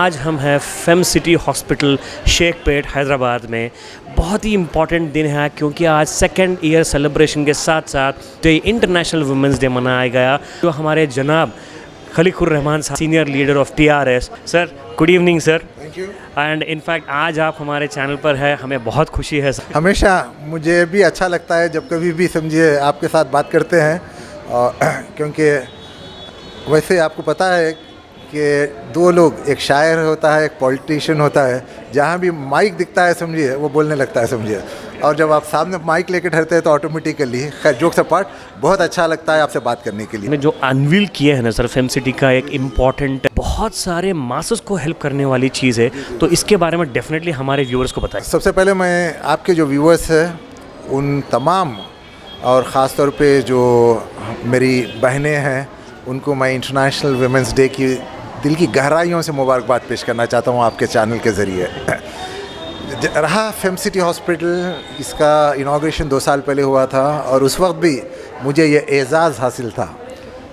आज हम हैं fame city hospital Shaikpet Hyderabad में। बहुत ही इम्पॉर्टेंट दिन है क्योंकि आज सेकेंड ईयर सेलिब्रेशन के साथ साथ जो इंटरनेशनल वुमेंस डे मनाया गया, जो हमारे जनाब Khaliqur Rahman senior leader of TRS sir, good evening sir. Thank you. And in fact आज आप हमारे चैनल पर है, हमें बहुत खुशी है सर। हमेशा मुझे भी अच्छा लगता है जब कभी भी समझिए आपके साथ बात करते हैं, और क्योंकि वैसे आपको पता है कि दो लोग, एक शायर होता है, एक पॉलिटिशियन होता है, जहाँ भी माइक दिखता है समझिए वो बोलने लगता है समझिए, और जब आप सामने माइक लेके ठहरते हैं तो ऑटोमेटिकली, खैर जोक्स अपार्ट, बहुत अच्छा लगता है आपसे बात करने के लिए। जो अनवील किए हैं ना सर फेम सिटी का एक इम्पॉर्टेंट, बहुत सारे मासेस को हेल्प करने वाली चीज़ है, तो इसके बारे में डेफिनेटली हमारे व्यूअर्स को बताएं। सबसे पहले मैं आपके जो व्यूअर्स हैं उन तमाम, और ख़ास तौर पे जो मेरी बहनें हैं, उनको मैं इंटरनेशनल वुमेंस डे की दिल की गहराइयों से मुबारकबाद पेश करना चाहता हूँ आपके चैनल के ज़रिए। रहा फेम सिटी हॉस्पिटल, इसका इनाग्रेशन 2 साल पहले हुआ था, और उस वक्त भी मुझे ये एज़ाज़ हासिल था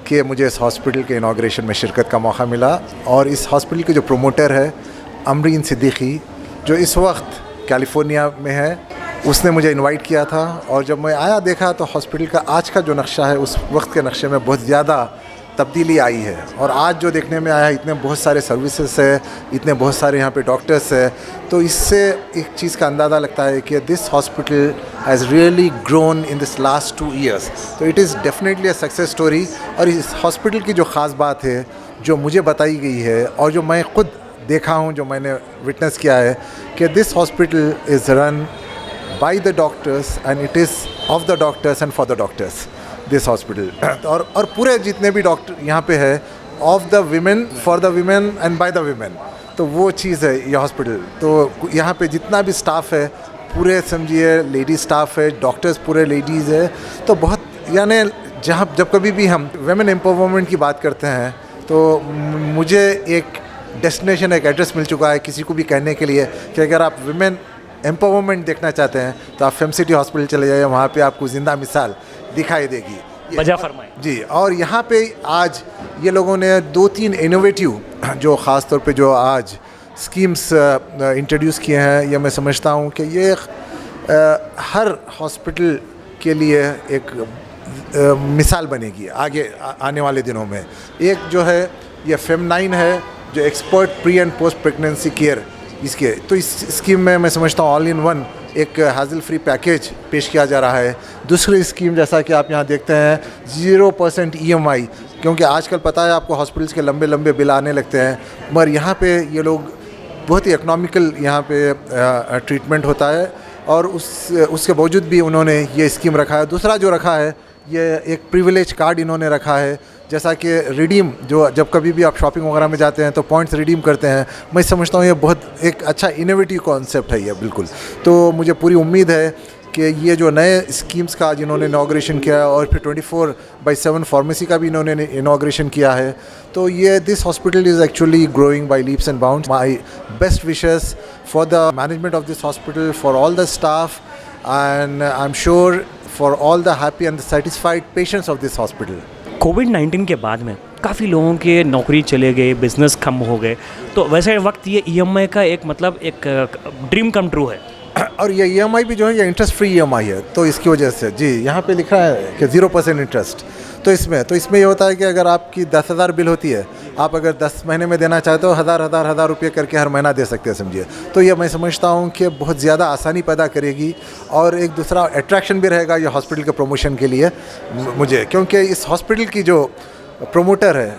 कि मुझे इस हॉस्पिटल के इनाग्रेशन में शिरकत का मौका मिला। और इस हॉस्पिटल के जो प्रोमोटर है अमरीन सिद्दीकी, जो इस वक्त कैलिफोर्निया में है, उसने मुझे इनवाइट किया था। और जब मैं आया देखा तो हॉस्पिटल का आज का जो नक्शा है उस वक्त के नक्शे में बहुत ज़्यादा तब्दीली आई है। और आज जो देखने में आया है, इतने बहुत सारे सर्विसेज है, इतने बहुत सारे यहाँ पे डॉक्टर्स है, तो इससे एक चीज़ का अंदाज़ा लगता है कि this hospital has really grown in this last 2 years। तो it is definitely a success story. और इस हॉस्पिटल की जो ख़ास बात है, जो मुझे बताई गई है और जो मैं ख़ुद देखा हूँ, जो मैंने विटनेस किया है, कि this hospital is run by the doctors and it is of the doctors and for the doctors, this hospital। और पूरे जितने भी डॉक्टर यहाँ पे है, of the women, for the women and by the women, तो वो चीज़ है ये हॉस्पिटल। तो यहाँ पे जितना भी स्टाफ है पूरे समझिए लेडी स्टाफ है, डॉक्टर्स पूरे लेडीज़ है, तो बहुत यानी जहाँ जब कभी भी हम women empowerment की बात करते हैं तो मुझे एक डेस्टिनेशन, एक एड्रेस मिल चुका है किसी को भी कहने के लिए कि अगर आप women एम्पावरमेंट देखना चाहते हैं तो आप फेम सिटी हॉस्पिटल चले जाइए, वहाँ पे आपको ज़िंदा मिसाल दिखाई देगी। वजह फरमाएं जी। और यहाँ पे आज ये लोगों ने 2-3 इनोवेटिव, जो ख़ास तौर पे जो आज स्कीम्स इंट्रोड्यूस किए हैं, ये मैं समझता हूँ कि ये हर हॉस्पिटल के लिए एक मिसाल बनेगी आगे आने वाले दिनों में। एक जो है ये फेम9 है, जो expert pre and post pregnancy care, इसके तो इस स्कीम में मैं समझता हूँ ऑल इन वन एक हाजिल फ्री पैकेज पेश किया जा रहा है। दूसरी स्कीम जैसा कि आप यहाँ देखते हैं 0% EMI, क्योंकि आजकल पता है आपको हॉस्पिटल्स के लंबे लंबे बिल आने लगते हैं, मगर यहाँ पे ये लोग बहुत ही इकनॉमिकल यहाँ पे ट्रीटमेंट होता है, और उसके बावजूद भी उन्होंने ये स्कीम रखा है। दूसरा जो रखा है, ये एक प्रिविलेज कार्ड इन्होंने रखा है, जैसा कि रिडीम, जो जब कभी भी आप शॉपिंग वगैरह में जाते हैं तो पॉइंट्स रिडीम करते हैं। मैं समझता हूँ ये बहुत एक अच्छा इनोवेटिव कॉन्सेप्ट है ये, बिल्कुल। तो मुझे पूरी उम्मीद है कि ये जो नए स्कीम्स का जिन्होंने इनाग्रेशन किया, और फिर 24/7 फार्मेसी का भी इन्होंने इनाग्रेशन किया है, तो ये this hospital is actually growing by leaps and bounds. My best wishes for the management of this hospital, for all the staff, and I am sure for all the happy and the satisfied patients of this hospital. कोविड-19 के बाद में काफ़ी लोगों के नौकरी चले गए, बिजनेस कम हो गए, तो वैसे वक्त ये EMI का एक मतलब एक ड्रीम कम ट्रू है। और ये EMI भी जो है ये इंटरेस्ट फ्री EMI है, तो इसकी वजह से जी यहाँ पे लिखा है कि 0% इंटरेस्ट। तो इसमें ये होता है कि अगर आपकी 10,000 बिल होती है, आप अगर 10 महीने में देना चाहते हो, हज़ार रुपये करके हर महीना दे सकते हैं समझिए। तो ये मैं समझता हूँ कि बहुत ज़्यादा आसानी पैदा करेगी, और एक दूसरा अट्रैक्शन भी रहेगा ये हॉस्पिटल के प्रमोशन के लिए मुझे, क्योंकि इस हॉस्पिटल की जो प्रमोटर है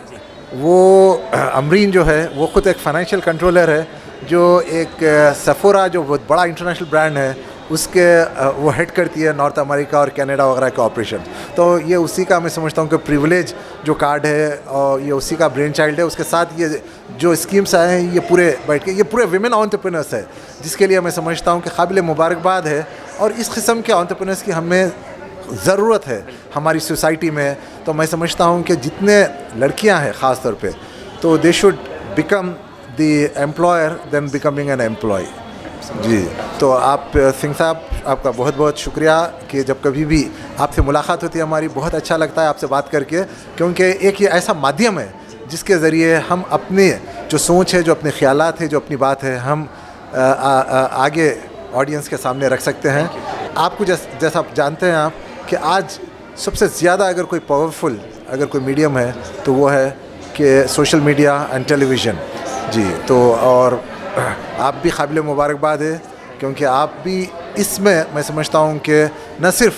वो अमरीन जो है, वो ख़ुद एक फाइनेंशियल कंट्रोलर है, जो एक सेफोरा जो बहुत बड़ा इंटरनेशनल ब्रांड है उसके वो हेड करती है नॉर्थ अमेरिका और कनाडा वगैरह के ऑपरेशन। तो ये उसी का मैं समझता हूँ कि प्रिविलेज जो कार्ड है, और ये उसी का ब्रेन चाइल्ड है। उसके साथ ये जो स्कीम्स आए हैं, ये पूरे बैठ के ये पूरे विमेन एंटरप्रेन्योर्स है, जिसके लिए मैं समझता हूँ कि काबिल मुबारकबाद है। और इस किस्म के एंटरप्रेन्योर्स की हमें ज़रूरत है हमारी सोसाइटी में। तो मैं समझता हूँ कि जितने लड़कियाँ हैं ख़ास तौर पे, तो they should become the employer then becoming an employee. जी। तो आप सिंह साहब, आपका बहुत बहुत शुक्रिया कि जब कभी भी आपसे मुलाकात होती है हमारी, बहुत अच्छा लगता है आपसे बात करके, क्योंकि एक ये ऐसा माध्यम है जिसके ज़रिए हम अपने जो सोच है, जो अपने ख्यालात है, जो अपनी बात है, हम आगे ऑडियंस के सामने रख सकते हैं। आपको जैसा आप जानते हैं आप कि आज सबसे ज़्यादा अगर कोई पावरफुल अगर कोई मीडियम है तो वो है कि सोशल मीडिया एंड टेलीविज़न जी। तो और आप भी काबिल मुबारकबाद है क्योंकि आप भी इसमें मैं समझता हूँ कि न सिर्फ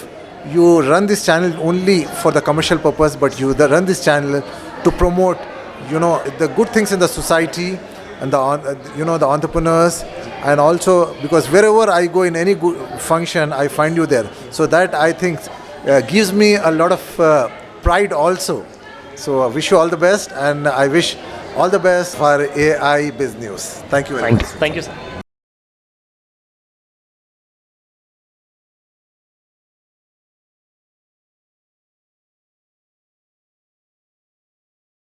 you run this channel only for the commercial purpose, but you run this channel to promote, you know, the good things in the society and the entrepreneurs, and also because wherever I go in any good function, I find you there. So that I think gives me a lot of pride also. So I wish you all the best, and I wish all the best for AI Biz News. Thank you very much. Thank you, sir.